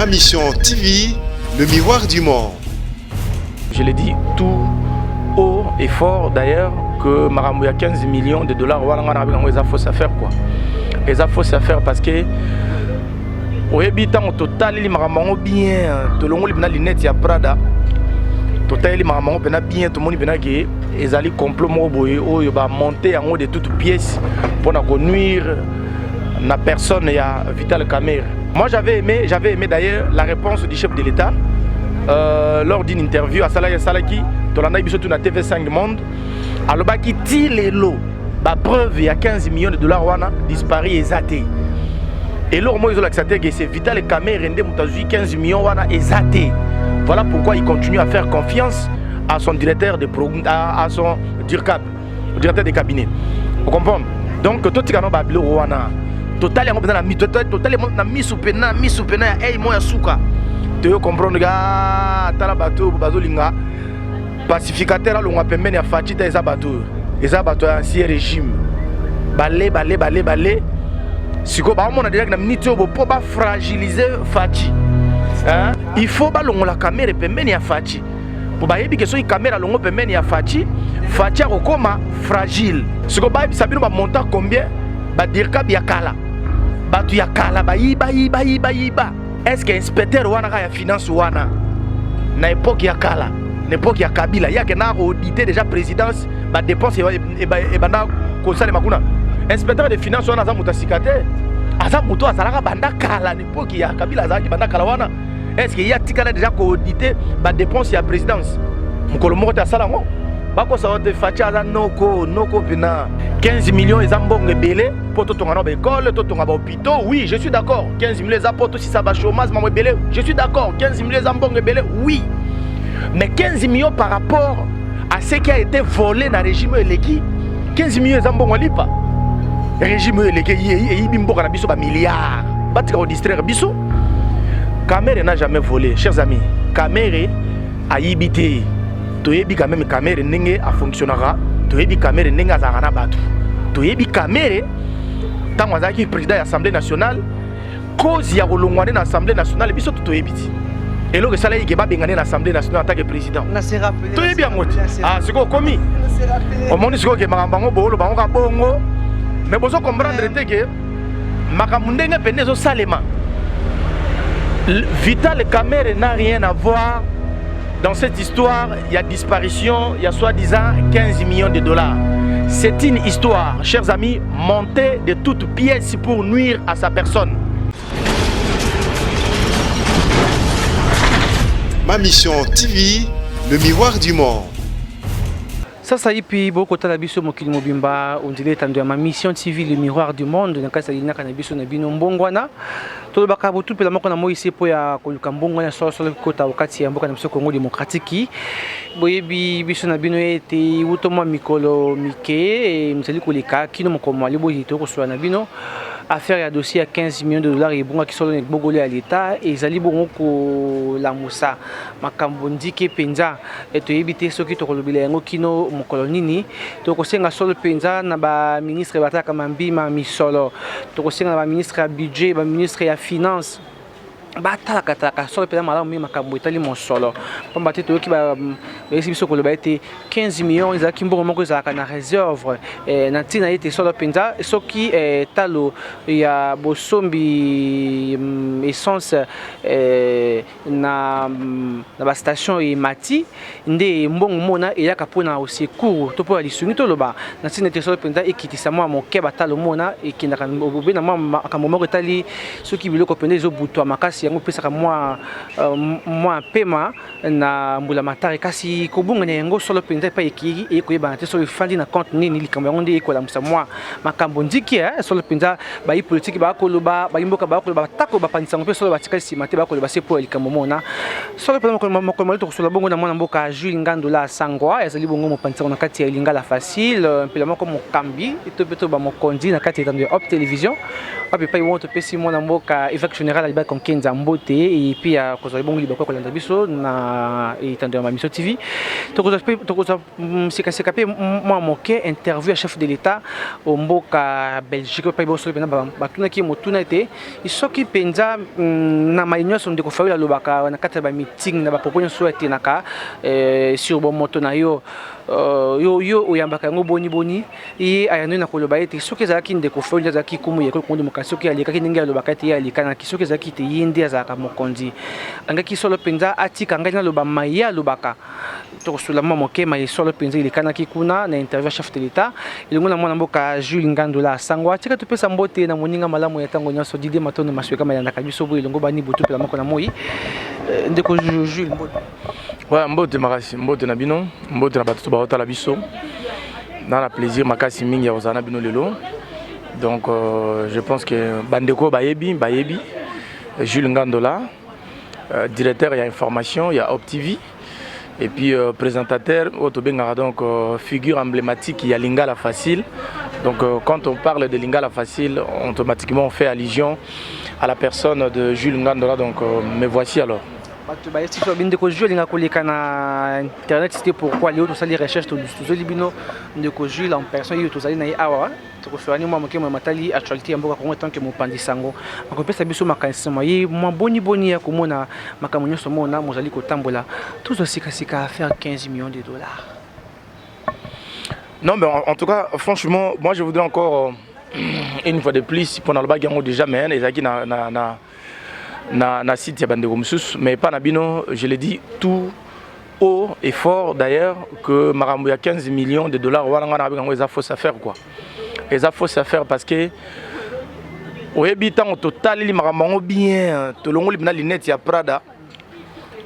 Ma mission TV, le miroir du monde. Je l'ai dit tout haut et fort d'ailleurs que Marambo y a 15 millions de dollars. Ils ont fausse affaire quoi. Ils ont fausse affaire parce que au habitant au total il Marambo bien. Tout le monde il a lunette ya Prada. Total il Marambo bien bien. Tout le monde bien que ils allaient complot boy oh il va monter en haut de toutes pièces pour nuire na personne ya Vital Kamerhe. Moi j'avais aimé d'ailleurs la réponse du chef de l'État lors d'une interview à Salaki, dans la na TV5 Monde. Alors qui tire les lots, la preuve il y a 15 millions de dollars wana disparu et zaté. Et là moi ils ont accepté que c'est Vital Kamerhe rende mutazu 15 millions wana et zaté. Voilà pourquoi il continue à faire confiance à son directeur de à son directeur de cabinet. Vous comprenez? Donc tout ce qu'on a babilo wana total yango na mi total na mi soupena hey moya suka te comprendre ga tala bato bazolinga pacificateur alonga pembeni ya Fachi eza bato ancien régime balé siko ba mona direct na minute obo po ba fragiliser Fachi hein il faut balonga la caméra pembeni ya Fachi po ba yebi que so caméra longo pembeni ya Fachi akokoma fragile siko ba sabino ba monta combien ba dirka bia kala batu ya kala bayiba. Est-ce que inspecteur wana ya finance wana na époque ya kala na époque ya Kabila yake na auditer déjà présidence ba dépense et banda conseil makuna inspecteur de finance wana za mutasikate aza muto azalaka banda kala na époque ya Kabila azaki banda kala wana. Est-ce que ya tikala déjà ko auditer ba dépense ya présidence mukolo moko ta sala ngo bako sa de facha za noko pina 15 millions et zambonge belé pour tout ton école, tout ton hôpital. Oui, je suis d'accord. 15 millions les apports si ça va chômage maman belé. Je suis d'accord. 15 millions les zambonge belé. Oui. Mais 15 millions par rapport à ce qui a été volé dans le régime Eleki, 15 millions les zambonge lipa. Régime Eleki il bimbo kana biso ba milliards. Batika au distraire biso. Kamerhe n'a jamais volé, chers amis. Kamerhe a yibité. Toyebi quand même Kamerhe ndenge a fonctionnera. Toyebi Kamerhe ndenge azana batu. Toyebi Kamerhe tant azaki président de l'Assemblée nationale cause ya kolongwana na Assemblée nationale biso toyebi. Et là que ça là ba bengane na Assemblée nationale en tant que président. On s'est rappelé. Toyebi yango. Ah siko komi. On moni siko ke makambango bolo bango ka bongo. Mais bozo comprendre que makambo ndenge pende zo salema. Vital Kamerhe n'a rien à voir. Dans cette histoire, il y a disparition, il y a soi-disant 15 millions de dollars. C'est une histoire, chers amis, montée de toutes pièces pour nuire à sa personne. Ma mission TV, le miroir du monde. Ça y est, beaucoup de biso mokili mobimba on dirait tando ma mission TV le miroir du monde na kasa lina kana biso na bino mbongwana to baka botu pela moko na moise po ya koluka mbongwana so kota wakati ya mboka na biso Congo démocratique boyebi biso na bino ete utoma mikolo mike mzali koleka kino mokoma libo yito ko so na bino affaire ya dossier à 15 millions de dollars et bonga qui sont dans bogolé à l'état et zali bongo ko la musa makambo ndike penza et to éviter ce qui to kolobila yango kino mokolo nini to ko senga solo penza na ba ministre bataka mambima misolo to ko senga na ba ministre ya budget ba ministre ya finance batalaka solo pena malamu mi makambo etali mosolo pamba te toyoki ba biso koloba ete 15 millions ezalaki mbongo moko ezalaka na réserve na ntina ete solo penza soki talo ya bosombi essence na bastation emati nde mbongo mona eyaka mpona osecours to mpo ya lisungi toloba na ntina ete solo penza ekitisa mwa moke batalo mona ekendaka obena mwa makambo moko etali soki biloko penza ezobutwa makasi yango pesaka mwa pema na mbula matari kasi kobunga yango solo penza pa ekiri e koyeba te solo fandi na compte nini likambo yango nde ekola musa mwa makambo ndiki solo penza ba yi politique ba koloba ba imboka ba koloba tako ba panisa ngo pe solo batika sima te ba koloba se po likambo mona solo penza moko malito kosola bongo na mwana mboka Jules Ngando la Sangwa ezali bongo mo panisa na kati ya Lingala facile mpela moko mo kambi etopeto ba mo kondi na kati ya Top Télévision ape pa yi wonto pesi mwana mboka évêque général Albert Konkenza mbote et puis ya kozali bongo libako kolanda biso na etando ya Mission TV tokoza sika pe moi moke interview à chef de l'état au mboka Belgique pa boso pena batuna ki motuna ete isoki penza na maïnyo son de kofaula lobaka na kata ba meeting na ba proposition ete naka sur bon moto na yo yo oyambaka ngo boni et ayano na koloba ete soki zaki ndeko folia zaki kumu yeko kondo mokasoki alika kinenge alobaka ete alika na kisoki zaki te yende azaka mokonzi angaki solo penza atika ngana loba maya lobaka to sula mama ke mai solo penza ilika na kikuna na interview chef de l'état ilungu na mwana mboka Jules Ngandola sangwa tika to pesa mbote na moninga malamu ya tango nyoso dide matono masweka mayanda kabiso bo ilungu bani butu pela mako na moi ndeko Jules mbote ouais mbote makasi mbote na bino mbote na batutu ba hota la biso dans la plaisir makasi mingi ya ozana bino lelo donc je pense que bandeko bayebi Jules Ngandola directeur il y a information il y a OpTV et puis présentateur autobengara donc figure emblématique il y a Lingala Facile donc quand on parle de Lingala Facile automatiquement on fait allusion à la personne de Jules Ngandola donc me voici alors. Bato ba yesti so binde ko Jules linga koleka na internet c'était pourquoi les autres sali recherche to libino de ko Jules en personne yo to sali na awa to ko fani mo moke mo matali actualité ya mboka Kongo tant que mo pandi sango ko pesa biso makanisi mo yi mo boni ya komona makamunyo so mona mo zali ko tambola tout ça sika à faire 15 millions de dollars. Non mais en tout cas franchement moi je voudrais encore une fois de plus pendant le bagarre déjà mais ezaki na site ya bandeko mususu mais pas na bino je le dis tout haut et fort d'ailleurs que makambo ya 15 millions de dollars wana ngana bango eza fausse affaire quoi eza fausse affaire parce que oyebi tango total li makambo bien to longoli bina linette ya Prada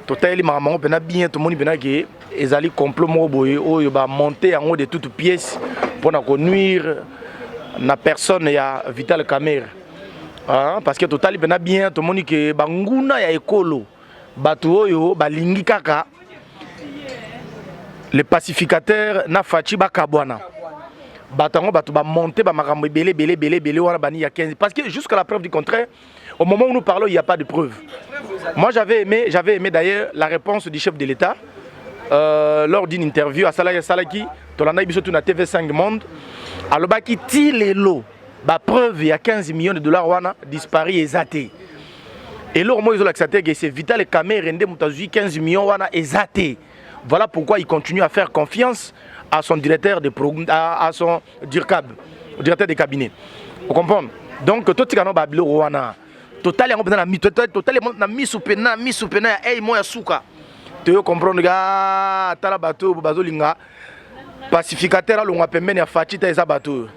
total li makambo bina bien to moni bina ke ezali complot mo boye oyo ba monter en haut de toutes pièces pour na nuire na personne ya Vital Kamerhe. Parce que total bena bien to moni ke banguna ya ekolo batu oyo balingi kaka le pacificateur na fachi bakabwana batango batu ba monter ba makambo belé wana bani ya 15 parce que jusqu'à la preuve du contraire au moment où nous parlons il n'y a pas de preuve. Moi j'avais aimé d'ailleurs la réponse du chef de l'État lors d'une interview à Salaki tolanda biso tu na TV5 Monde alobaki ti lelo ba preuve il y a 15 millions de dollars wana disparu ezaté et là moi ils ont accepté que c'est Vital Kamerhe rende mutazu 15 millions wana ezaté. Voilà pourquoi il continue à faire confiance à son directeur de programme à son directeur de cabinet. Vous comprenez? Donc tout tikano ba bilo wana total yango na mi total na mi soupena hey moya suka te comprendre ga tala bato bazolinga pacificateur alonga pembeni ya fatita eza bato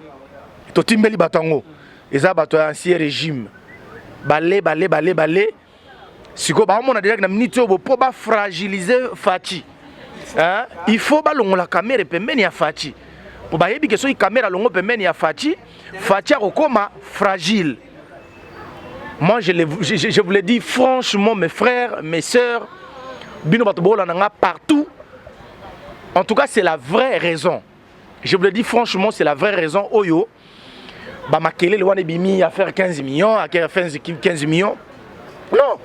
totimbeli batango eza bato ya ancien régime balé siko ba mona déjà na minute obo po ba fragiliser Fachi hein il faut ba longola caméra pembeni ya Fachi po ba yebi ke so caméra longo pembeni ya Fachi akokoma fragile. Moi je vous le dis franchement mes frères mes sœurs bino bato bola nanga partout en tout cas c'est la vraie raison je vous le dis franchement c'est la vraie raison oyo ba makele le wana bimi à faire 15 millions à faire 15 millions non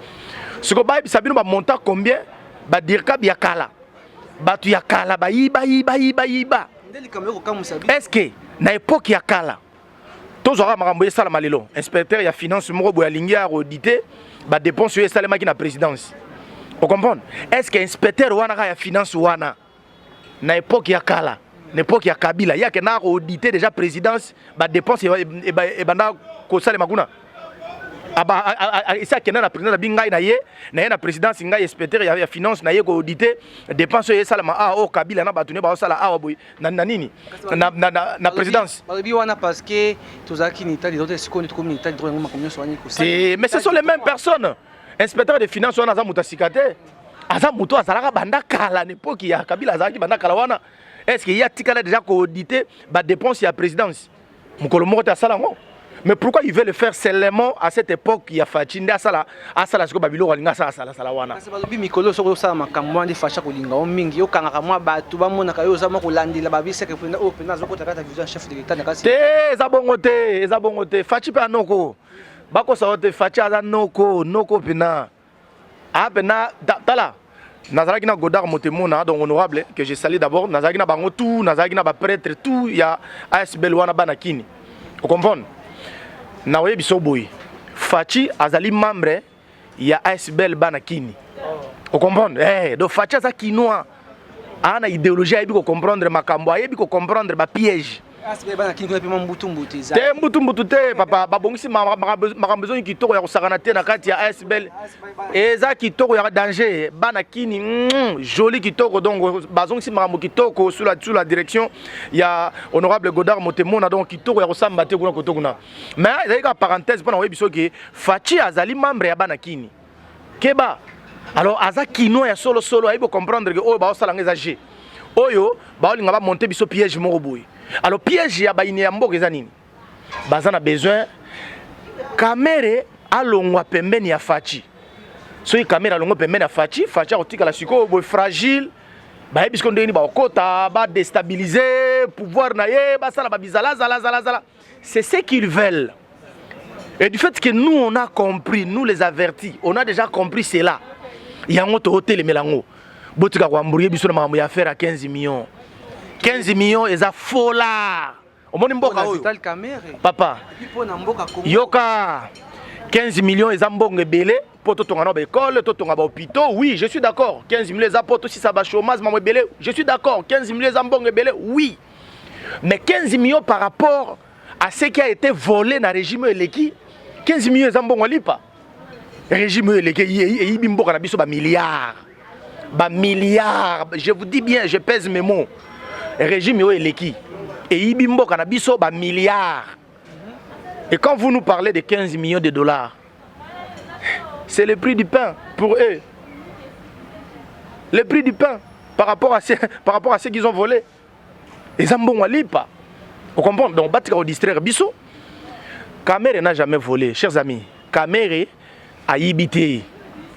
ce que ba sabino ba monta combien ba dirka ya kala batu ya kala ba iba est-ce que na époque ya kala tous aura makambo ya sala malelo inspecteur ya finance moko boya lingia auditer ba dépense yo salema ki na présidence. Vous comprenez? Est-ce que inspecteur wana ya finance wana na époque ya kala n'époque ya Kabila il y a que na audité déjà présidence ba dépense et banda ko sale makuna aba ça que na président bingai na ye na présidence ngai inspecteur ya finance na ye ko auditer dépense et sale ma o Kabila na batune ba sala a boy na nini na présidence bi wana parce que tozaki ni tali d'autres secondes communauté droit ngoma combien soigner ko c'est mais ce sont les mêmes personnes inspecteur de finance wana za mutasikate aza muto azalaka banda kala n'époque ya Kabila azalaki banda kala wana. Est-ce qu'il y a tika déjà audité ba dépense ya présidence mukolo moko ta salango mais pourquoi il veut le faire seulement à cette époque il y a Fachinda sala ce que babilo walinga sala wana parce que balobi mikolo soko sala makambo andi facha kolinga o mingi okanga mwa batu ba mona ka yo za moko landila ba biseke pena o pena zoko takata vision chef de l'état na kasi te za bongo te fachi pa noko bako sa ote faci aza noko pena pena tala nazalaki na Godard Motemona donc honorable que je salue d'abord nazalaki na bango tout nazalaki na ba prêtre tout ya ASBL wana bana kini vous comprenez na oyebi so boy faci azali membre ya ASBL bana kini vous comprenez donc faci aza kinois ana idéologie ayebi ko comprendre makambo ayebi ko comprendre ba piège te mbutu te papa babongisi makambo ezongi kitoko ya kosakana te na kati ya ASBL eza kitoko ya danger bana kini joli kitoko donc bazongisi makambo kitoko sous la direction ya honorable Godard Motemona donc kitoko ya kosamba te kuna koto kuna mais ezali ka parenthèse mpona oyebi soki faci azali membre ya bana kini keba alors aza kino ya solo ayebi comprendre que oyo baosalanga eza g oyo baolinga bamonte biso piège moko boye alors piège ya baine ya mboka eza nini baza na besoin kamere alongwa pembeni ya faci soki kamere alongwa pembeni ya faci akotikala sikoyo boye fragile bayebi siko ndenge nini baokota badestabilize pouvoir na ye basala babizalazalazalazala c'est ce qu'ils veulent et du fait que nous on a compris nous les avertis on a déjà compris cela yango totelemela ngo botika kwamburie biso na makambo ya affaire à 15 millions 15 millions eza fola omoni mboka oyo papa yoka 15 millions eza mbongo ebele po totonga na ba école totonga ba hôpitaux oui je suis d'accord 15 millions eza po to si ça ba chômage mamo ebele je suis d'accord 15 millions eza mbongo ebele oui mais 15 millions par rapport à ce qui a été volé na régime eleki 15 millions eza mbongo lipa régime eleki eyibi mboka na biso ba milliards je vous dis bien je pèse mes mots régime yo eleki et ibi mboka na biso ba milliards et quand vous nous parlez de 15 millions de dollars c'est le prix du pain pour eux le prix du pain par rapport à ce qu'ils ont volé et ça mbongo lipa vous comprenez donc batika au distraire biso Kamere n'a jamais volé chers amis Kamere a yibité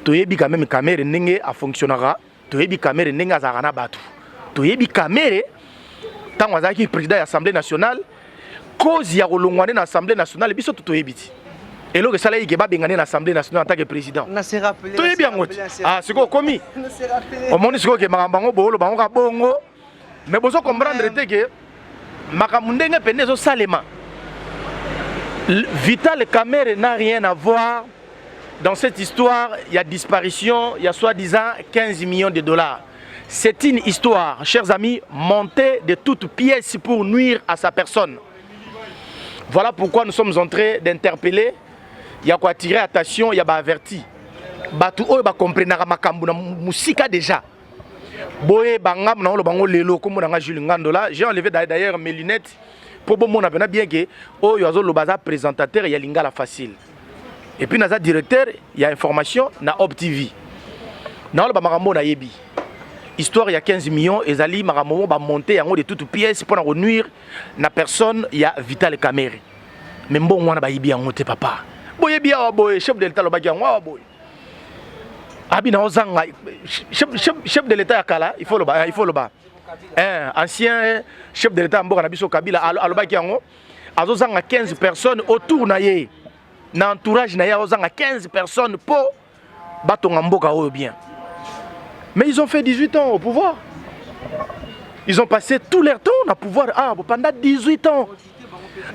toyebi quand même Kamere ndenge a fonctionnera toyebi Kamere ndenge azara na batu toyebi Kamere tant azaki président de l'Assemblée nationale cause ya kolongwana na Assemblée nationale biso toyebi ti elo que sala yike ba bengane na Assemblée nationale en tant que président na se rappeler toyebi yango siko komi au monde siko ke makambango bolo bango ka bongo mais bozo comprendre te que makambo ndenge pene zo salema Vital Kamere n'a rien à voir dans cette histoire. Il y a disparition, il y a soi-disant 15 millions de dollars. C'est une histoire, chers amis, montée de toutes pièces pour nuire à sa personne. Voilà pourquoi nous sommes en train d'interpeller. Il y a quoi attirer attention, il y a averti. Batu oyo ba comprendre makambo na musika déjà. Boye bangam na lo bango lelo comme na Jules Ngandola. J'ai enlevé d'ailleurs mes lunettes pour bon mon bien que oyo azo lo baza présentateur ya lingala facile. Et puis naza directeur, il y a information na Op TV. Na lo ba makambo na yebi. Histoire il y a 15 millions et zali makambo ba monter yango de toutes pièces pour na nuire na personne il y a Vital Kamere. Mais bon wana ba yebi yango te papa. Boye bia boye chef de l'état lo ba yango boye. Abina ozanga chef de l'état ya kala, il faut le bas. Ancien chef de l'état mboka na biso Kabila alobaki yango azozanga 15 personnes autour na ye. Na entourage na ye azozanga 15 personnes pour batonga mboka oyo bien. Mais ils ont fait 18 ans au pouvoir. Ils ont passé tout leur temps au pouvoir pendant 18 ans.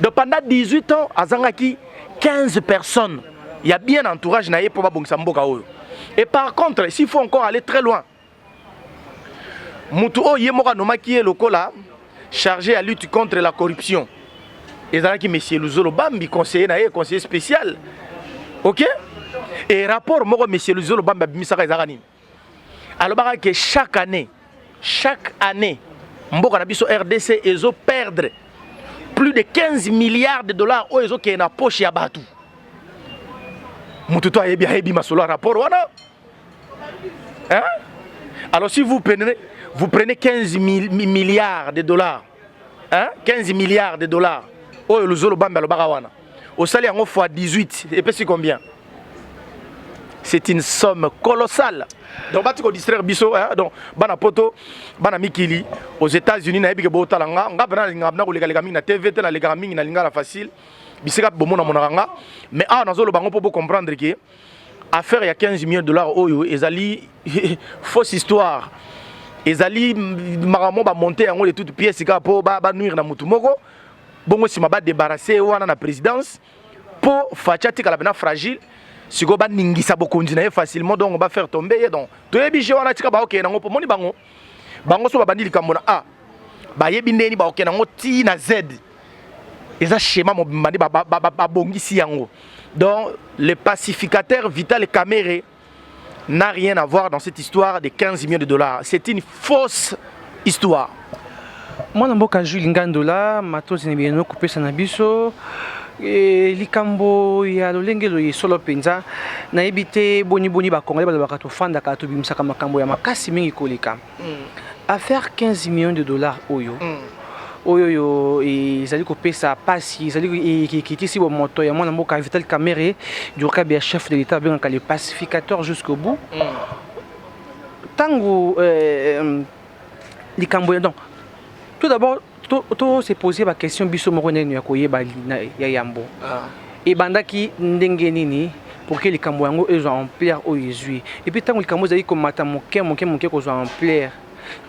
Donc pendant 18 ans azangaki 15 personnes. Il y a bien entourage na ye pour babongisa mboka oyo. Et par contre, s'il faut encore aller très loin, Moutou Yemoka Nomaki est le cola chargé à lutte contre la corruption. Et ça qui monsieur Luzolo Bambi conseiller conseiller spécial. OK? Et rapport moi monsieur Luzolo Bambi misaka ezarani. Alors que chaque année Mboka na biso RDC ezo perdre plus de 15 milliards de dollars au ezo qui na poche ya batu. Moutou to yebi masolo rapport wana. Hein? Alors si vous prenez 15 milliards de dollars, hein? 15 milliards de dollars, oh le zolo bamba le barawana, au salaire en fois 18, et puis c'est combien? C'est une somme colossale. Donc batiko distraire biso, hein? Donc bana poto, bana mikili aux États-Unis na ebike botalanga, ngabana ngabna ko lega mingi na TV, na lega mingi na lingala facile. bisika bomona monaranga mais ah nazolo bango pour comprendre que affaire il y a 15 millions de dollars oyo ezali fausse histoire ezali maramo ba monter yango de toutes pièces ka po ba nuire na mutu moko bongo sima ba débarrasser wana na présidence pour Fachati kala bena fragile siko ba ningisa bokonzi na facilement donc ba faire tomber donc to yebi wana tika ba okena ngo po moni bango so ba bandi likambo na a ba yebi ndeni ba okena ngo ti na z eza schéma mo bandi ba bongisi yango donc le pacificateur Vital Kamerhe n'a rien à voir dans cette histoire de 15 millions de dollars. C'est une fausse histoire. Moi, je suis Jules Ngandola, matos nebino coupé sanabiso. Likambo ya lolengelo ye solo penza na ebité boni ba congolais ba bakato fanda ka to bimsaka makambo ya makasi mingi koleka. Affaire 15 millions de dollars oyo. Oyo ezali kopesa pasi ezali kitisi bo moto ya mwana mboka Vital Kamerhe du kabia chef de l'état bien le pacificateur jusqu'au bout. Tango likambo donc tout d'abord tout se poser la question biso moko nene ya koyeba ya yambo et bandaki ndenge nini pour que likambo yango ezo ampleur o yezui et puis tango likambo ezali komata moke ko zo ampleur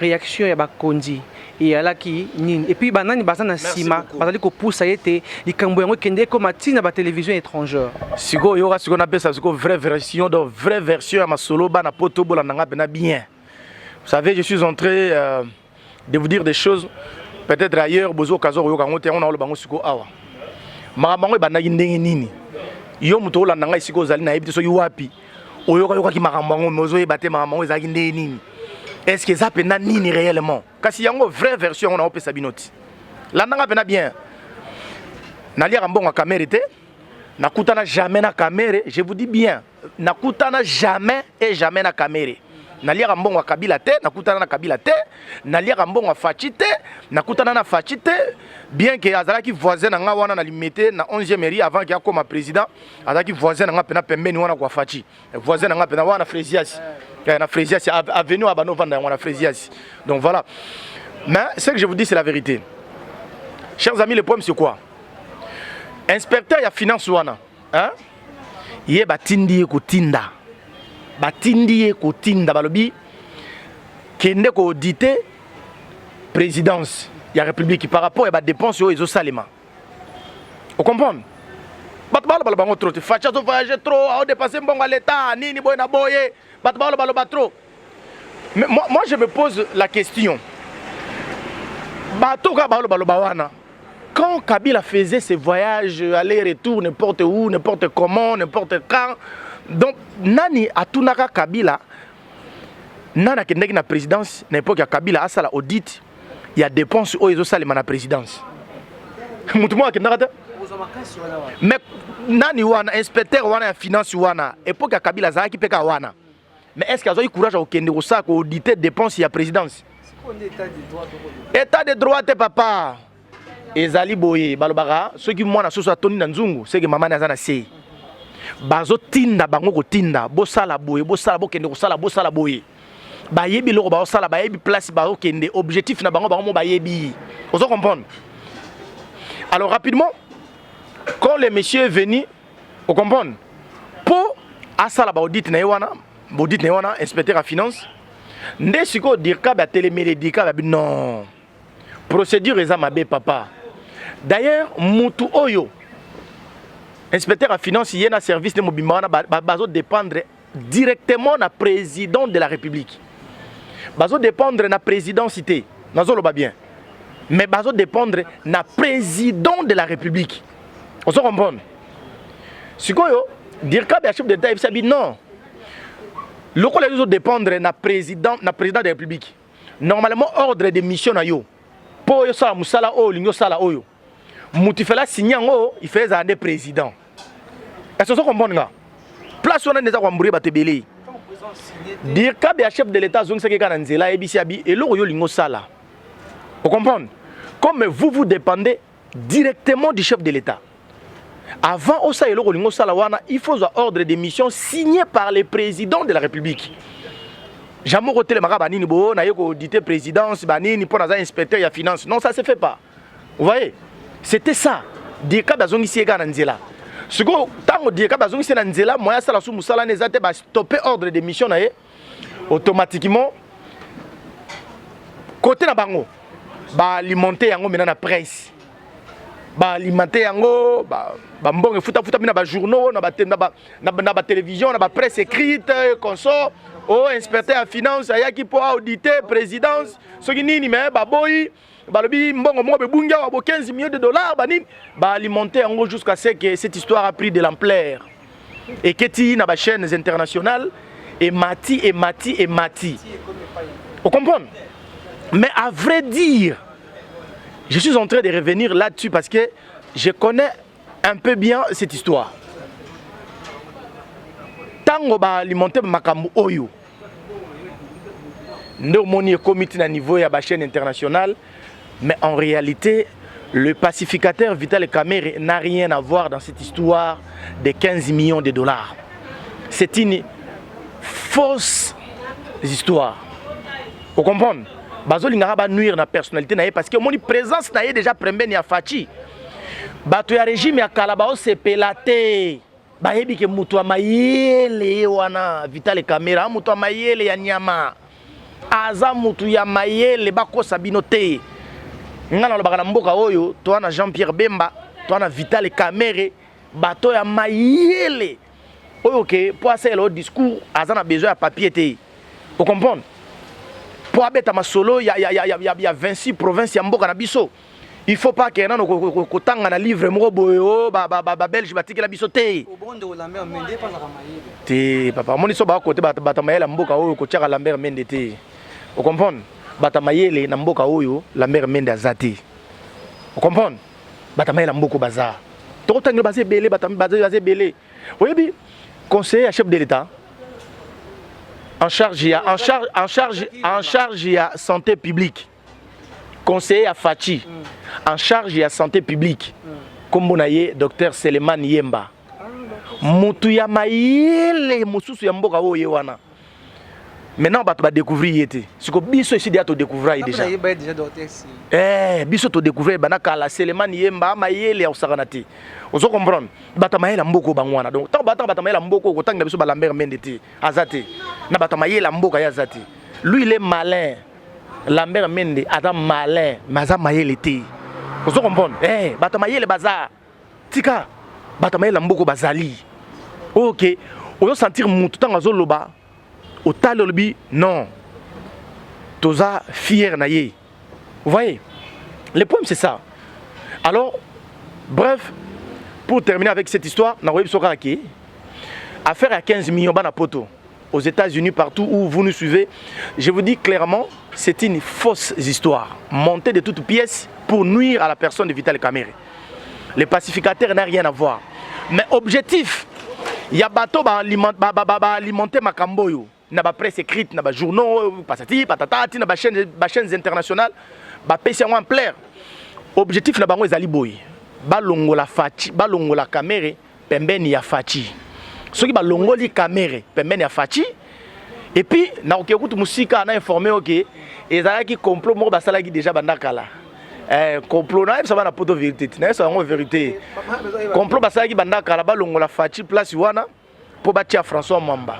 réaction ya bakondi et alaki nini et puis banani bazana sima bazali ko poussa yete likambo yango kende ko matina ba télévision étrangère siko yoka siko na pesa siko vraie version donc vraie version ya masolo bana poto bola nanga bena bien. Vous savez, je suis en train de vous dire des choses peut-être ailleurs bozo kazo yoka ngote on a le bango siko awa makambo e bana ndenge nini yo muto la nanga siko zali na yebite so yuwapi oyoka ki makambo mozo e baté makambo ezaki ndenge nini. Est-ce que ça peut nini réellement? Kasi yango vraie version on a opé sabinoti. La nanga pena bien. Nalia rambonga Kamerhe te. Nakutana jamais na Kamerhe, je vous dis bien. Nakutana jamais et jamais na Kamerhe. Nalia rambonga Kabila te, nakutana na Kabila te. Nalia rambonga Fachi te, nakutana na Fachi te. Bien que azalaki voisin na nga wana na limité na 11e mairie avant qu'il y a comme président, azalaki voisin na nga pena pembeni wana kwa Fachi. Voisin na nga pena wana Frésias. Na Frésias avenue à Banovanda wana Frésias. Donc voilà. Mais ce que je vous dis c'est la vérité. Chers amis, le problème c'est quoi? Inspecteur ya finance wana, hein? Yé batindi ko tinda. Batindi ko tinda balobi kende ko auditer présidence ya république par rapport à ba dépenses yo ezo salema. Vous comprenez? Batbalo bango trop te facha to voyager trop, a dépasser mbongo à l'état, nini boy na boye, batbalo trop. Mais moi je me pose la question. Bato ka balo wana. Quand Kabila faisait ses voyages aller-retour n'importe où, n'importe comment, n'importe quand, donc nani atunaka Kabila nana kendeki na présidence n'importe ya Kabila asala audit il y a dépenses au ezo salema na présidence. Mutumo akendaka mais nani wana inspecteur wana ya finance wana époque ya Kabila zaki peka wana. Mais est-ce qu'il y a eu courage au kende ko sa ko auditer dépenses ya présidence? État de droit te papa. Ezali boye balobaka ceux qui mwana soso atoni na nzungu c'est que maman azana sei bazo tinda bango ko tinda bosala boye bosala bokende ko sala bosala boye bayebi loko ba osala bayebi place ba okende objectif na bango mo bayebi vous comprenez. Alors rapidement quand le monsieur est venu vous comprenez pour asala ba audit na wana inspecteur à finance ndesiko dirka ba télémédica ba non procédure eza mabe papa. D'ailleurs mutu oyo inspecteur à finance y a service de mobimana bazo dépendre directement na président de la République. Bazo dépendre na présidentité nazolo ba bien. Mais bazo dépendre na président de la République. On se comprend. Sikoyo dirka ba chef d'état il non. Loko les autres dépendre na président de la République. Normalement ordre de mission na yo. Po yo sala musala o lingo sala oyo. Mutifela signan il fait un président. Est-ce que vous comprenez? Place on a des akwambure batebele. Dire que le chef de l'état zone c'est que kananzela ebisi abi et lo yo lingo sala. Vous comprenez? Comme vous dépendez directement du chef de l'état. Avant au sa et lo lingo sala wana, il faut un ordre de mission signé par le président de la République. Jamais au télémara banini bo na yoko auditer présidence banini pour naza inspecteur ya finance. Non, ça se fait pas. Vous voyez? C'était ça. Dieka bazongisi ega na nzela. Siko tango Dieka bazongisi na nzela moya sala su musala nezate ba stopper ordre de mission na ye automatiquement côté na bango ba alimenter yango mena na presse. Ba alimenter yango ba mbonge futa bina ba journaux na ba télévision na ba presse écrite consort au inspecteur en finance ayaki po auditer présidence soki nini mais ba boyi balobi mbongo mo be bunga wa 15 millions de dollars banini ba alimenter yango jusqu'à ce que cette histoire a pris de l'ampleur et que ti na ba chaînes internationales et mati. Vous comprenez? Mais à vrai dire, je suis en train de revenir là-dessus parce que je connais un peu bien cette histoire. Tango ba alimenter makambu oyo. Nous moni comité na niveau ya ba chaîne internationale, mais en réalité le pacificateur Vital Kamerhe n'a rien à voir dans cette histoire de 15 millions de dollars. C'est une fausse histoire. Vous comprenez? Bazo lingara ba nuire na personnalité na ye parce que moni présence na ye déjà prembeni ya Fachi. Bato ya régime ya Kalabao se pelate. Ba yebi ke mutu mayele wana Vital Kamerhe, mutu mayele ya nyama. Aza mutu ya mayele bakosa bino te. Ngana lobaka na mboka oyo to na Jean-Pierre Bemba, to na Vital Kamerhe, bato ya mayele. Oyo ke pour asa le discours aza na besoin ya papier te. Vous comprenez? Pour abeta masolo ya 26 provinces ya mboka na biso. Il faut pas que nano kotanga na livre moko boyo ba belge batiki la biso te. Obondo Lambert Mende pas la mayele. Te papa moni so ba côté bata mayele mboka oyo ko tiaka Lambert Mende te. Vous comprenez? Bata mayele na mboka oyo Lambert Mende azati. Vous comprenez? Bata mayele mboko baza. To tanga basé belé bata basé belé. Oyebi conseiller chef de l'État en charge il y a santé publique. Conseiller à Fachi en charge il y a santé publique. Comme on a docteur Seleman Yemba. Mutu ya mayele mususu ya mboka oyo wana. Maintenant on va découvrir yete. Ce que biso ici déjà to découvrir déjà. Biso to découvrir banaka la Seleman Yemba mayele ya usakanati. Vous comprenez? Batamayela mboko bangwana. Donc tant batamayela mboko ko tanga biso ba Lambert Mende te azati. Na batamayela mboka ya azati. Lui il est malin. Lambert Mende adam malin, maza mayele te. Vous comprenez? Batamayele baza. Tika batamayela mboko bazali. OK. On sentir mutu tanga zoloba. Au talolobi non. Toza fier na ye. Vous voyez? Le problème c'est ça. Alors bref, pour terminer avec cette histoire, affaire à 15 millions de poto aux États-Unis, partout où vous nous suivez, je vous dis clairement, c'est une fausse histoire, montée de toutes pièces pour nuire à la personne de Vital Kamerhe. Le pacificateur n'a rien à voir. Mais objectif, il y a bateau alimenter Makamboyo, na ba presse écrite, na ba journaux, patati, patatati, na ba chaînes internationales, ba pèse en plaire. Objectif na bango ezali boy. Balongola Fachi, balongola Kamerhe, pembeni ya Fachi. Soki balongoli Kamerhe, pembeni ya Fachi. Et puis, na okekutu musika na informé OK, ezalaki complot moko basalaki déjà bandakala. Complot na ça va na poto vérité, na ça en vérité. Complot basalaki bandakala balongola Fachi place wana po batia François Mwamba.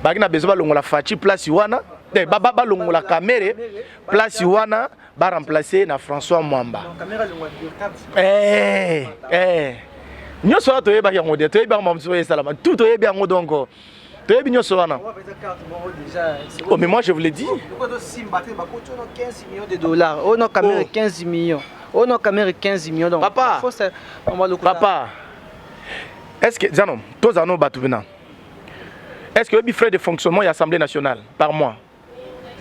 Bagina besoin balongola Fachi place wana. Baba longola Kamerhe place wana ba remplacer na François Mwamba. Nyoso to yeba yango de to yeba mamso salama tout to yeba yango donc to yebi nyoso wana. Oh mais moi je vous l'ai dit. 15 millions de dollars. Oh non Kamerhe 15 millions. Oh non Kamerhe 15 millions donc. Papa. Papa. Est-ce que Zanom, tous Zano Batubina. Est-ce que vous avez frais de fonctionnement et Assemblée nationale par mois?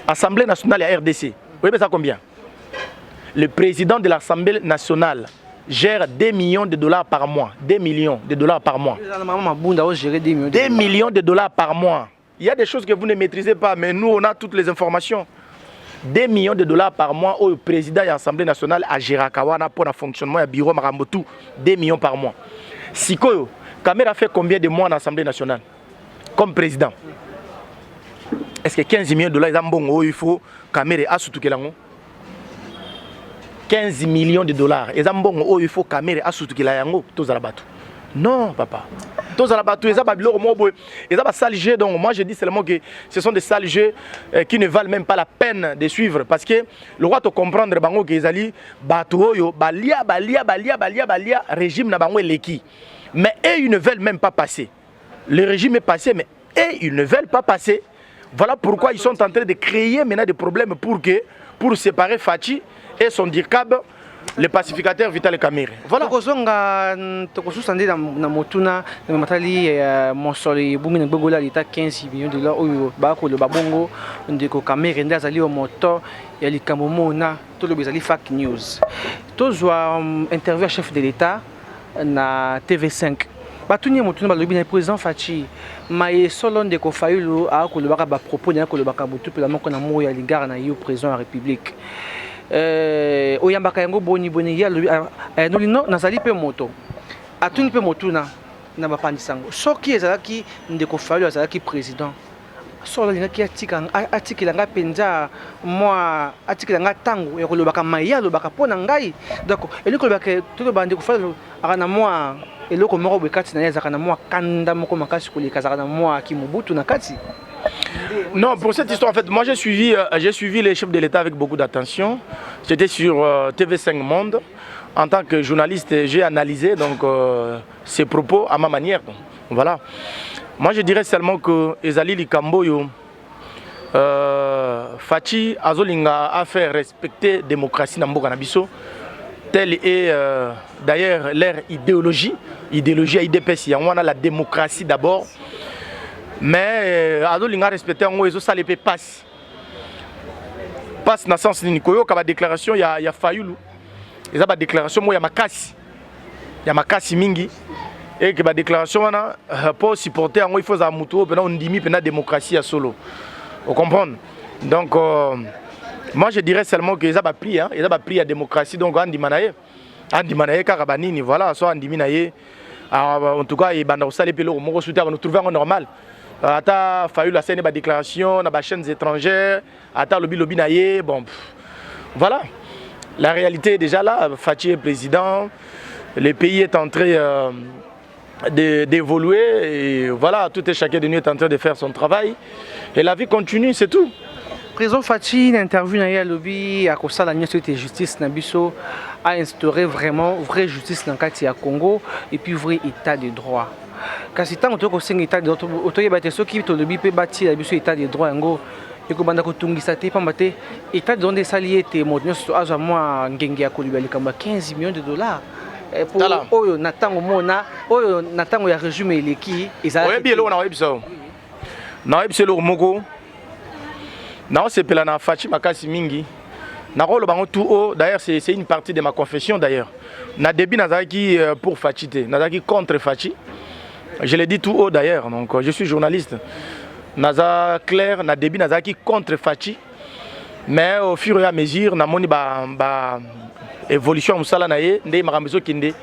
Assemblée nationale et RDC. Vous voyez ça combien? Le président de l'Assemblée nationale gère 2 millions de dollars par mois. 2 millions de dollars par mois. 2 millions de dollars par mois. Il y a des choses que vous ne maîtrisez pas, mais nous, on a toutes les informations. 2 millions de dollars par mois au président de l'Assemblée nationale à Girakawana pour le fonctionnement du bureau Marambotou. 2 millions par mois. Sikoyo, Kamerhe a fait combien de mois en Assemblée nationale comme président? Est-ce que 15 millions de dollars, il faut Kamerhe a surtout que 15 millions de dollars. Et oh, il faut caméra à surtout qu'il a yango tous à la bateau. Non, papa. Tous à la bateau, ils ont sales jeux. Donc moi je dis seulement que ce sont des sales jeux qui ne valent même pas la peine de suivre. Parce que le roi te comprendre bango que ils bateau yo balia régime na bango leki. Mais eux ils ne veulent même pas passer. Le régime est passé, mais eux ils ne veulent pas passer. Voilà pourquoi ils sont en train de créer maintenant des problèmes pour séparer Fachi et son dirkab, le pacificateur Vital Kamerhe. Voilà. Tokosusande na motuna na matali monsoli bungi na gbogola lita 15 millions de dollars oyo bako le babongo ndeko Kamerhe nda azali au moto ya likambo mona to lo bezali fake news. Tozwa interview à chef de l'état na TV5. Batuni motuna balobi na président Fachi maye solo ndeko Fayulu a ko le baka ba propos na ko le baka butu pe la moko na moya ligara na yo président de la République. Oyambaka yango boni ya nolino nazali pe moto atuni pe motuna na bapandisango soki ezalaki ndeko Fayulu azalaki président solo lingaki atikela nga penza moi atikela nga tango ya kolobaka maya lobaka pona ngai d'accord eliko lobaka todo ndeko Fayulu akana moi eloko moko bekati na yazaka na moi kanda moko makasi koleka zaka na moi kimubutu na kati. Non, pour cette histoire, en fait, moi j'ai suivi les chefs de l'État avec beaucoup d'attention. J'étais sur TV5 Monde. En tant que journaliste, j'ai analysé donc, ses propos à ma manière. Donc, voilà. Moi je dirais seulement que Ezali Likamboyo, Fachi Azolinga a fait respecter la démocratie dans Mboka Nabiso. Telle est d'ailleurs leur idéologie. Idéologie à IDPS, on a la démocratie d'abord. Mais Azolinga respecté en haut, ça les passe. Passe dans le sens de Nikoyo, quand la déclaration, il y a Fayulu. Il y a une déclaration, il y a Makasi. Il y a Makasi Mingi. Et que la déclaration, pour supporter en haut, il faut un mouton, on dit que la démocratie à solo. Vous comprenez? Donc, moi je dirais seulement qu'ils ont pris, ils ont pris la démocratie. Donc, Andi Manaye, Karabanini, voilà, soit Andi Manaye. En tout cas, il y a nous trouvons normal. Ata Fayulu la scène déclaration dans les chaînes étrangères, ata lobby naïe, bon voilà. La réalité est déjà là, Fachi est président, le pays est en train d'évoluer et voilà, tout et chacun de nous est en train de faire son travail et la vie continue, c'est tout. Président Fachi, l'interview na lobby à cause de la justice Nabiso a instauré vraiment vraie justice dans le cas de Congo et puis vrai état de droit. Kasi tant que tu état de droit, tu as qui te lobby peut bâtir l'état de droit ngo et que banda ko tungisa te pambate état de droit des saliés te modno azo moi ngenge ya kolibali kamba 15 millions de dollars pour oyo natango mona oyo natango ya régime eleki ezala oyebi elo na oyebi so na oyebi selo moko na o sepela na Fachi makasi mingi na rolo bango tout haut d'ailleurs c'est une partie de ma confession d'ailleurs na début nazaki pour Fachi te nazaki contre Fachi. Je l'ai dit tout haut d'ailleurs, donc je suis journaliste. Naza clair, na début naza qui contre Fachi, mais au fur et à mesure, na moni ba évolution musala naye, ndé makambezo kinde,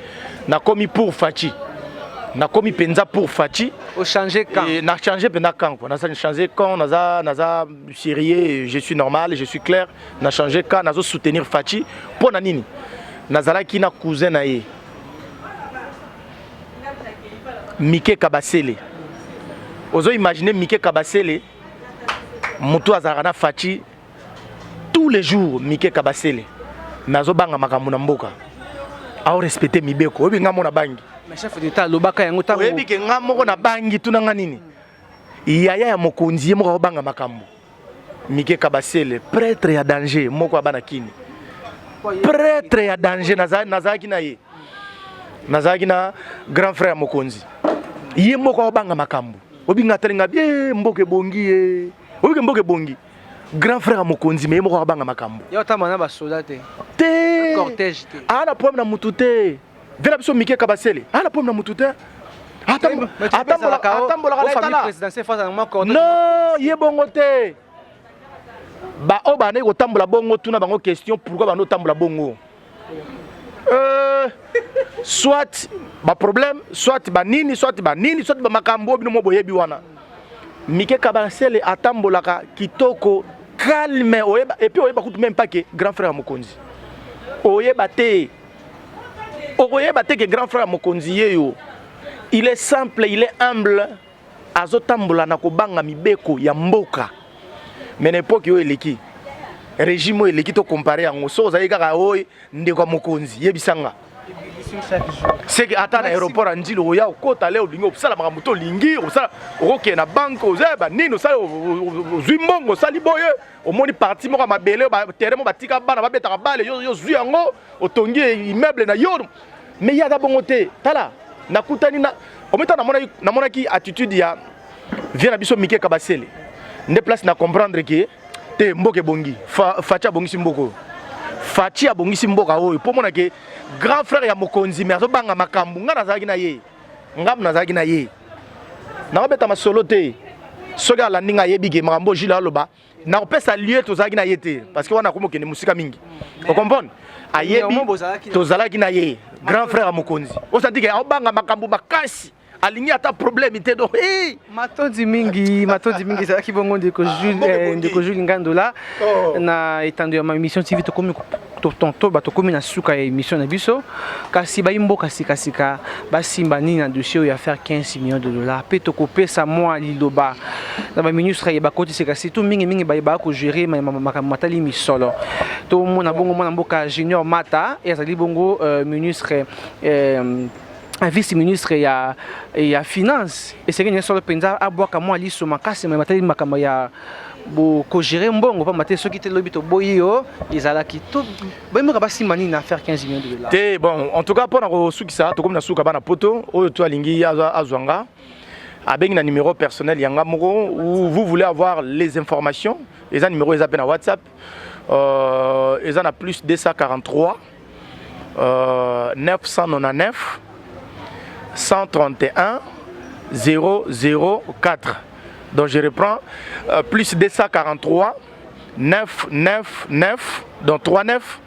na komi pour Fachi, na komi penza pour Fachi. Au changer quand? Na changer pena quand quoi, na changer quand, naza sérieux, je suis normal, je suis clair, na changer quand, nazo soutenir Fachi, pour na nini, nazala ki na cousin naye. Mike Kabasele. Ozo imaginer Mike Kabasele, Moutou Azarana Fachi, tous les jours Mike Kabasele. Nazo banga makamuna mboka. A respecter Mibeko. Obi ngamo na bangi. Mais chef d'État lobaka yango tango. Obi ke ngamo na bangi tunanga nini. Yaya ya mokonzi moko banga makambo. Mike Kabasele, prêtre ya danger moko abana kini. Prêtre ya danger nazaki na ye. Nazaki na grand frère mokonzi. Yé moko banga makambo. Obi ngatelinga bien mboke bongi e. Obi mboke bongi. Grand frère mokonzi mais moko banga makambo. Yo tamana ba soldate. Te. Cortège te. Ana problème na mutute. Vela biso Mike Kabasele. Ana problème na mutute. Atambola famille présidentielle face à moi cortège. Non, yé bongo te. Ba oba ne ko tambola bongo tuna bango question pourquoi ba no tambola bongo. Soit ba problème, soit ba nini, soit ba makambo bino mo boyebi wana. Mike Kabasele atambolaka kitoko calme oyeba et puis oyeba kutu même pas que grand frère Mokonzi. oyeba te que grand frère mokonzi yo il est simple, il est humble, azotambola na kobanga mibeko ya mboka. Mais n'époque yo eleki régime yo eleki to comparer yango so ozali kaka oy ndeko mokonzi yebisanga. C'est que attends aéroport andilo oya okota leo lingo osala makambo to lingi osala okoke na banque ozeba nini osala zuimbongo osali boye omoni parti moko mabele ba terrain mo batika bana babetaka bale yo zui yango otongi immeuble na yo mais ya da bongo te tala nakutani na ometa na monaki attitude ya vient na biso Mike Kabasele nde place na comprendre que te mboke bongi facha bongi simboko fachi abongisi mboka oyo po mona ke grand frère ya mokonzi mais azobanga makambu nga nazalaki na ye ngam nazalaki na ye na obeta masolo te soki alandi nga yebi ke makambo jila aloba na opesa lieu tozalaki na ye te parce que wana komokende musika mingi o comprendre ayebi tozalaki na ye grand frère ya mokonzi osati ke obanga makambu makasi alingi ata problème te do matondi mingi zalaki bongo ndeko Jules Ngandola na etando ya mission TV tokomi tonto batokomi na suka ya émission na biso kasi bayimboka sikasika basimba nini na dossier ya faire 15 millions de dollars pe tokopesa mwa liloba na ba ministre ya bakoti sikasi tout mingi ba ko gérer matali misolo to mona bongo mona mboka Junior Mata ezali bongo ministre un vice-ministre ya finance et c'est que sur le penza aboka moi liso makasi mais matali makamba ya bo ko gérer mbongo pas maté ceux qui te lobito boyo ezalaki tout boyemo ka basimani na faire 15 millions de dollars. Té bon en tout cas pour na suki ça to comme na suka bana poto oyo to alingi azwanga abengi na numéro personnel yanga moko où vous voulez avoir les informations les numéros les appels à WhatsApp ils en a plus 243 999 131 004. Donc je reprends plus 243 999 donc 39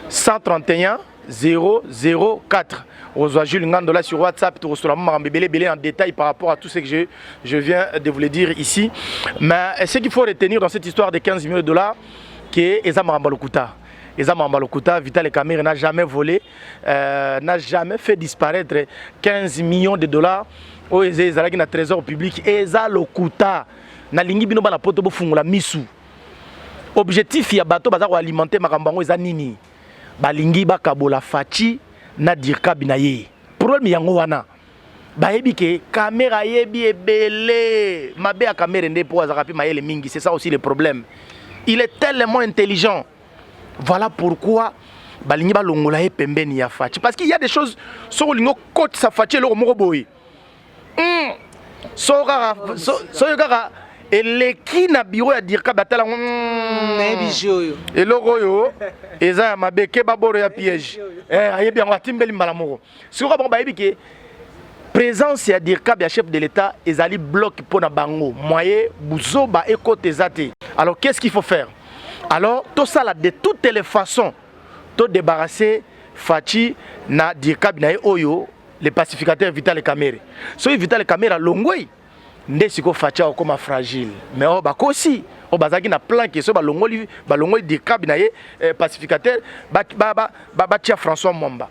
131 004. Reçoit Jules Ngandola sur WhatsApp, tu reçois en détail par rapport à tout ce que je viens de vous le dire ici. Mais ce qu'il faut retenir dans cette histoire de 15 millions de dollars, c'est Eza Marambalokuta. Eza Marambalokuta, Vital Kamerhe n'a jamais volé, n'a jamais fait disparaître 15 millions de dollars. Au ezalaki na trésor public Eza Lokuta na lingi bino bana poto bo fungula misu. Objectif ya bato baza ko alimenter makambango eza nini? Balingi bakabola fachi na dirka binaye. Problème yango wana. Bayebi ke caméra yebi ebele. Mabe ya caméra nde po azaka pi mayele mingi, c'est ça aussi le problème. Il est tellement intelligent. Voilà pourquoi balingi balongola ye pembeni ya fachi parce qu'il y a des choses sur lingo côte sa fachi le moko boy. So yoga eleki na bureau ya dirka batala bijoyo eloko yo eza mabeke baboro ya piège ayebi yango atimbeli mbala moko siko bon bayebi ke présence ya dirka ya chef de l'état ezali bloc pour na bango moyen buzoba ekote zate. Alors qu'est-ce qu'il faut faire? Alors tout ça là de toutes les façons to débarrasser fachi na dirka binaye oyo les pacificateurs Vital Kamerhe. So Vital Kamerhe longoi nde siko facha comme fragile. Mais o bakosi o bazaki na plan que so balongoli dirka binaye pacificateur ba tia François Momba.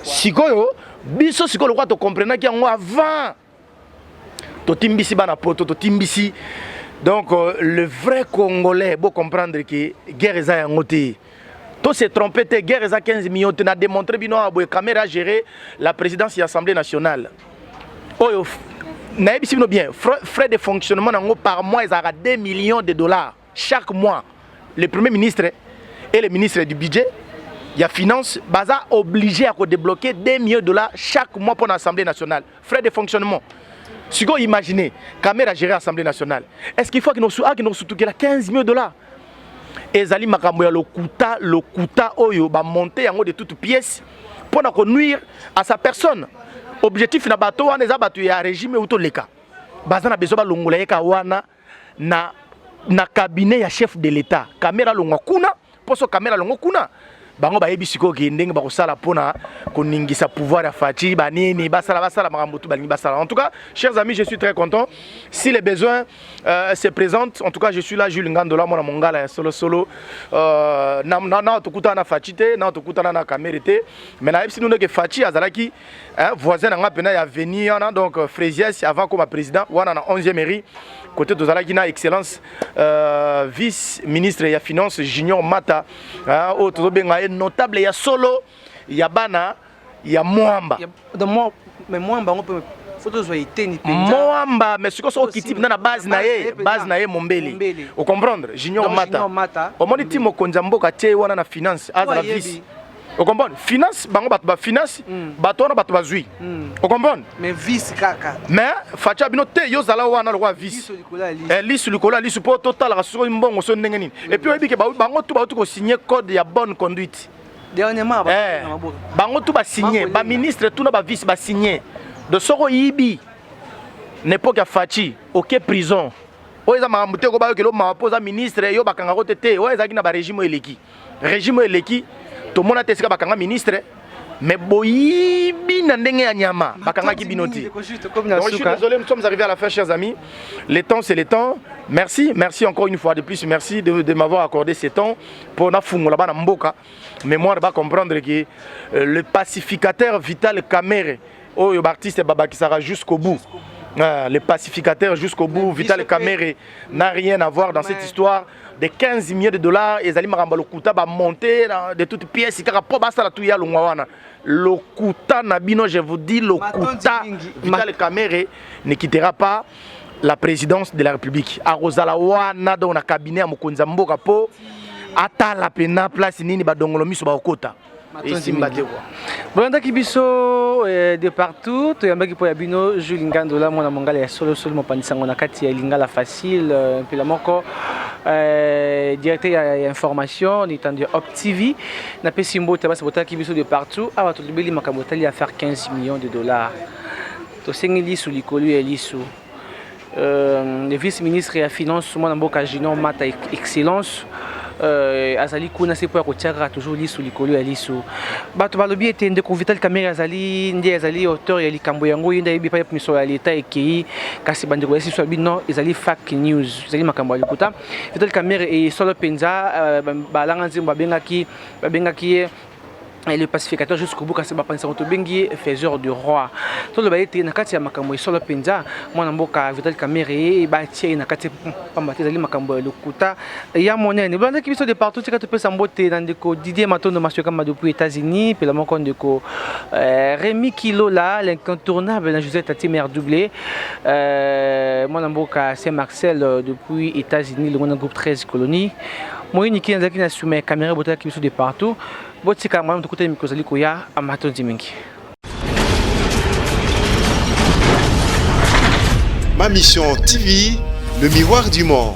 Sikoyo biso siko lokwa to comprendre ki yango avant to timbisi bana poto to timbisi. Donc le vrai Congolais beau comprendre que guerre eza yango te. Tout s'est trompé, guerre eza 15 millions, tu as démontré bino aboye Kamerhe a géré la présidence de l'Assemblée nationale. Oyo nayebi sibino bien, frais de fonctionnement par mois ils ont 2 millions de dollars chaque mois. Le premier ministre et le ministre du budget, il y a finance, baza obligé à débloquer 2 millions de dollars chaque mois pour l'Assemblée nationale. Frais de fonctionnement. Si vous imaginez, Kamerhe a géré l'Assemblée nationale, est-ce qu'il faut qu'il nous soutienne 15 millions de dollars? Ezali makambo ya lokuta oyo ba monter yango de toutes pièces pour na nuire à sa personne. Objectif na bato wana eza bato ya régime ou to leka. Baza na besoin ba longola yeka wana na cabinet ya chef de l'état. Kamerhe longa kuna, poso Kamerhe longa kuna. bango bayebi siko ke ndenge bakosala pona koningisa pouvoir ya Fachi banini basala makambo tu balingi basala. En tout cas, chers amis, je suis très content. Si les besoins se présentent, en tout cas, je suis là, Jules Ngandola, mon mongala solo na tokuta na Fachi te, na tokuta na Kamere te, mais na ebisi nous que Fachi azalaki voisin nga pena ya venir donc Fréziès avant comme président wana na 11e mairie côté de Zalagina excellence vice-ministre ya finance Junior Mata au tozobenga notable ya solo ya bana ya Mwamba mais Mwamba on peut photos ni Mwamba mais ce que so kitib na base na ye Mombeli au comprendre Junior Mata au moni timo konzamboka tie wana na finance azala vice au comprendre finance bango bato ba finance bato na bato bazui au comprendre mais vice kaka mais Facha bino te yo zala wana lo vice lisu likola lisu po total rasuro mbongo so ndenge nini et puis oyebi ke bango tu ba tu ko signer code ya bonne conduite dernièrement bango tu ba signer ba ministre tout na ba vice ba signer de soko yibi n'époque ya Fachi OK prison oza makambo te ko ba yo ke lo ma posa ministre yo bakanga ko te oza ki na ba régime eleki tout le monde a testé bakanga ministre mais boyibi na ndenge ya nyama bakanga ki binoti. Donc, je suis désolé, nous sommes arrivés à la fin, chers amis. Le temps c'est le temps. Merci encore une fois de plus, merci de m'avoir accordé ce temps pour na fungo là-bas na mboka. Mais moi va comprendre que le pacificateur Vital Kamerhe oyo artiste baba qui sera jusqu'au bout. Le pacificateur jusqu'au bout, Vital Kamerhe n'a rien à voir dans cette histoire de 15 millions de dollars. Et Zali Maramba Lokuta va monter de toutes pièces. Il y a Lokuta Nabino, je vous dis, Lokuta Vital Kamerhe ne quittera pas la présidence de la République. A Rosalawana dans le cabinet à Mokonzambo Kapo, Ata la pena place nini badongolomi so ba okota. Bolanda kibiso de partout to yambaki po ya bino Jules Ngandola mwana mongala ya solo mopandisango na kati ya lingala facile puis la moko directeur ya information ni tendu Op TV na pesimbo tabasa bota kibiso de partout awa to libeli makabotali à faire 15 millions de dollars to sengeli sou likolu ya lisu le vice-ministre ya finance mwana mboka Junior Mata excellence azali kuna sepo ya kotiaka toujours lisu likolo ya lisu bato balobi ete ndeko Vital Kamerhe azali auteur ya likambo yango yenda yebi pa miso ya leta ekei kasi bandeko ya siso bino ezali fake news ezali makambo ya likuta Vital Kamerhe e solo penza balanga nzimbo babengaki ye et le pacificateur jusqu'au bout, quand c'est faiseur du roi. Tout le bail na kati ya makambo solo penza mwana mboka Vital Kamerhe bâti na kati pambate zali makambo lokuta ya monene banda ki biso de partout tika to pesa mbote na ndeko Didier Matondo monsieur kama depuis États-Unis puis la moko ndeko Rémi Kilola l'incontournable na José Tati mère doublé mwana mboka Saint-Marcel depuis États-Unis le groupe 13 colonies moyini ki nzaki na sume caméra bota ki biso de partout. Ma mission TV, le miroir du monde.